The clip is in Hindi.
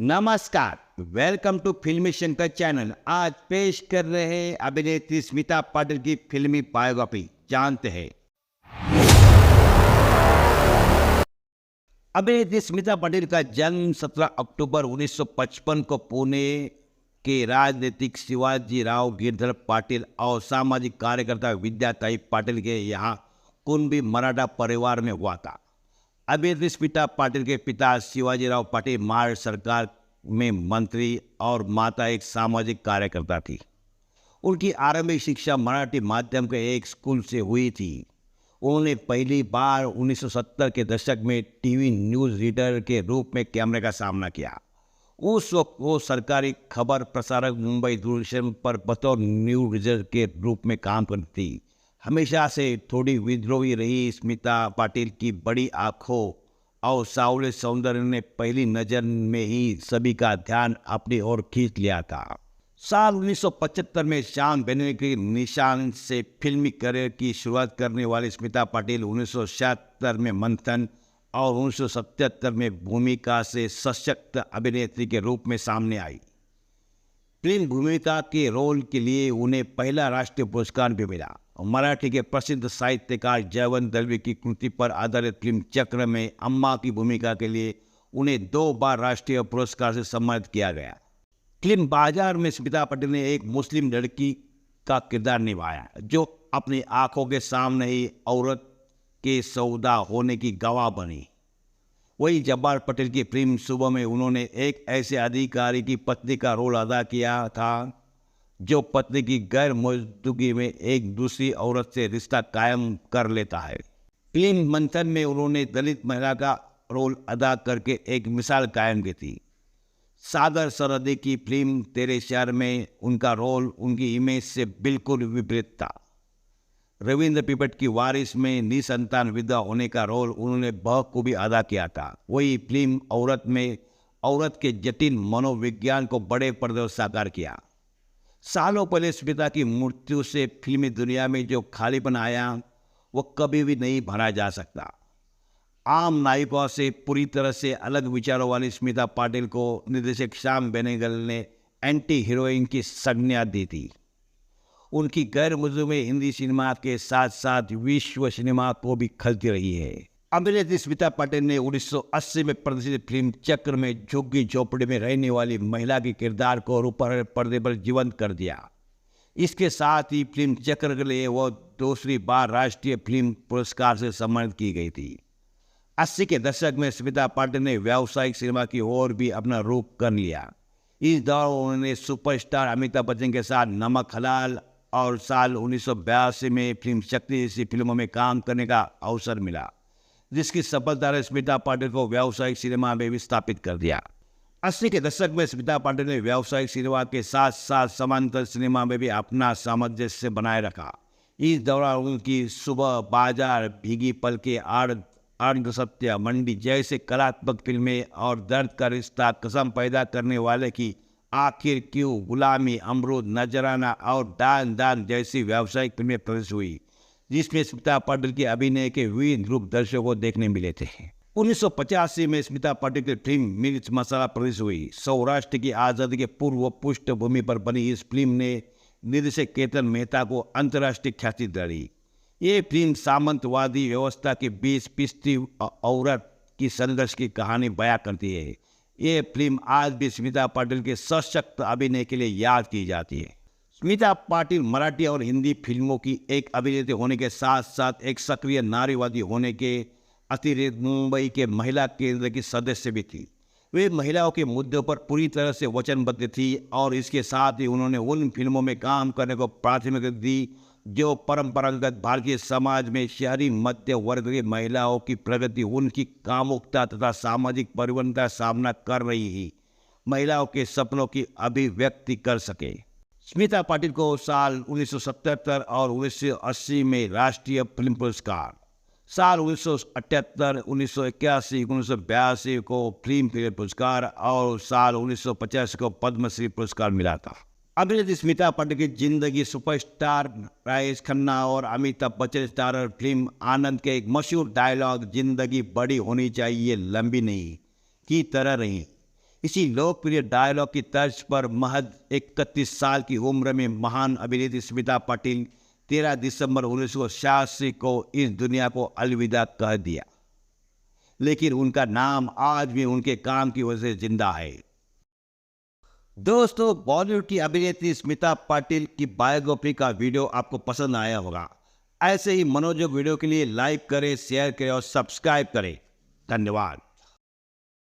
नमस्कार। वेलकम टू फिल्मी शंकर चैनल। आज पेश कर रहे हैं अभिनेत्री स्मिता पाटिल की फिल्मी बायोग्राफी। जानते हैं। अभिनेत्री स्मिता पाटिल का जन्म 17 अक्टूबर 1955 को पुणे के राजनीतिक शिवाजी राव गिरधर पाटिल और सामाजिक कार्यकर्ता विद्याताई पाटिल के यहाँ कुणबी मराठा परिवार में हुआ था। अभिनेत्री स्मिता पाटिल के पिता शिवाजीराव पाटिल महाराष्ट्र सरकार में मंत्री और माता एक सामाजिक कार्यकर्ता थी। उनकी आरंभिक शिक्षा मराठी माध्यम के एक स्कूल से हुई थी। उन्होंने पहली बार 1970 के दशक में टीवी न्यूज़ रीडर के रूप में कैमरे का सामना किया। उस वक्त वो सरकारी खबर प्रसारक मुंबई दूरदर्शन पर बतौर न्यूज़ रीडर के रूप में काम करती थी। हमेशा से थोड़ी विद्रोही रही स्मिता पाटिल की बड़ी आंखों और सावले सौंदर्य ने पहली नज़र में ही सभी का ध्यान अपनी ओर खींच लिया था। साल 1975 में श्याम बेनेगल के निशान से फिल्मी करियर की शुरुआत करने वाली स्मिता पाटिल 1976 में मंथन और 1977 में भूमिका से सशक्त अभिनेत्री के रूप में सामने आई। फिल्म भूमिका के रोल के लिए उन्हें पहला राष्ट्रीय पुरस्कार भी मिला। मराठी के प्रसिद्ध साहित्यकार जयवंत दलवी की कृति पर आधारित फिल्म चक्र में अम्मा की भूमिका के लिए उन्हें 2 बार राष्ट्रीय पुरस्कार से सम्मानित किया गया। फिल्म बाजार में स्मिता पाटिल ने एक मुस्लिम लड़की का किरदार निभाया जो अपनी आंखों के सामने ही औरत के सौदा होने की गवाह बनी। वही जब्बार पटेल की फिल्म सुबह में उन्होंने एक ऐसे अधिकारी की पत्नी का रोल अदा किया था जो पत्नी की गैर मौजूदगी में एक दूसरी औरत से रिश्ता कायम कर लेता है। फिल्म मंथन में उन्होंने दलित महिला का रोल अदा करके एक मिसाल कायम की थी। सादर सरहदी की फिल्म तेरे शहर में उनका रोल उनकी इमेज से बिल्कुल विपरीत था। रविंद्र पिपट की वारिस में निसंतान विधवा होने का रोल उन्होंने बखूबी अदा किया था। वही फिल्म औरत में औरत के जटिल मनोविज्ञान को बड़े पर्दे पर साकार किया। सालों पहले स्मिता की मृत्यु से फिल्मी दुनिया में जो खालीपन आया वो कभी भी नहीं भरा जा सकता। आम नायिका से पूरी तरह से अलग विचारों वाली स्मिता पाटिल को निर्देशक श्याम बेनेगल ने एंटी हीरोइन की संज्ञा दी थी। उनकी गैर मौजूदगी में हिंदी सिनेमा के साथ साथ विश्व सिनेमा को भी खलती रही है। अभिनेत्री स्मिता पाटिल ने 1980 में प्रदर्शित फिल्म चक्र में झुग्गी झोपड़ी में रहने वाली महिला के किरदार को ऊपर पर्दे पर जीवंत कर दिया। इसके साथ ही फिल्म चक्र के लिए वो दूसरी बार राष्ट्रीय फिल्म पुरस्कार से सम्मानित की गई थी। 80 के दशक में स्मिता पाटिल ने व्यावसायिक सिनेमा की ओर भी अपना रुख कर लिया। इस दौरान उन्होंने सुपरस्टार अमिताभ बच्चन के साथ नमक हलाल और साल 1982 में फिल्म शक्ति जैसी फिल्मों में काम करने का अवसर मिला, जिसकी सफलता ने स्मिता पाटिल को व्यावसायिक सिनेमा में भी स्थापित कर दिया। 80 के दशक में स्मिता पाटिल ने व्यावसायिक सिनेमा के साथ साथ समांतर सिनेमा में भी अपना सामंजस्य बनाए रखा। इस दौरान उनकी सुबह, बाजार, भीगी पलकें, अर्ध सत्य, मंडी जैसे कलात्मक फिल्में और दर्द का रिश्ता, कसम पैदा करने वाले की, आखिर क्यों, गुलामी, अमरूद, नजराना और दान दान जैसी व्यावसायिक फिल्में प्रदर्शित हुई, जिसमें स्मिता पाटिल के अभिनय के विविध रूप दर्शकों को देखने मिले थे। 1985 में स्मिता पाटिल की फिल्म मिर्च मसाला प्रदर्शित हुई। सौराष्ट्र की आज़ादी के पूर्व पृष्ठभूमि पर बनी इस फिल्म ने निर्देशक केतन मेहता को अंतर्राष्ट्रीय ख्याति दिलाई। ये फिल्म सामंतवादी व्यवस्था के बीच पिसती औरत की संघर्ष की कहानी बयां करती है। ये फिल्म आज भी स्मिता पाटिल के सशक्त अभिनय के लिए याद की जाती है। स्मिता पाटिल मराठी और हिंदी फिल्मों की एक अभिनेत्री होने के साथ साथ एक सक्रिय नारीवादी होने के अतिरिक्त मुंबई के महिला केंद्र की सदस्य भी थी। वे महिलाओं के मुद्दों पर पूरी तरह से वचनबद्ध थी और इसके साथ ही उन्होंने उन फिल्मों में काम करने को प्राथमिकता दी जो परंपरागत भारतीय समाज में शहरी मध्य वर्ग की महिलाओं की प्रगति, उनकी कामुकता तथा सामाजिक परिवर्तन का सामना कर रही ही महिलाओं के सपनों की अभिव्यक्ति कर सके। स्मिता पाटिल को साल 1977 और 1980 में राष्ट्रीय फिल्म पुरस्कार, साल 1978, 1981, 1982 को फिल्म फेयर पुरस्कार और साल 1950 को पद्मश्री पुरस्कार मिला था। अभिनेत्री स्मिता पाटिल की जिंदगी सुपरस्टार राजेश खन्ना और अमिताभ बच्चन स्टारर फिल्म आनंद के एक मशहूर डायलॉग, जिंदगी बड़ी होनी चाहिए लंबी नहीं, की तरह रही। इसी लोकप्रिय डायलॉग की तर्ज पर महज 31 साल की उम्र में महान अभिनेत्री स्मिता पाटिल 13 दिसंबर 1986 को इस दुनिया को अलविदा कह दिया, लेकिन उनका नाम आज भी उनके काम की वजह से जिंदा है। दोस्तों, बॉलीवुड की अभिनेत्री स्मिता पाटिल की बायोग्राफी का वीडियो आपको पसंद आया होगा। ऐसे ही मनोरंजक वीडियो के लिए लाइक करें, शेयर करें और सब्सक्राइब करें। धन्यवाद।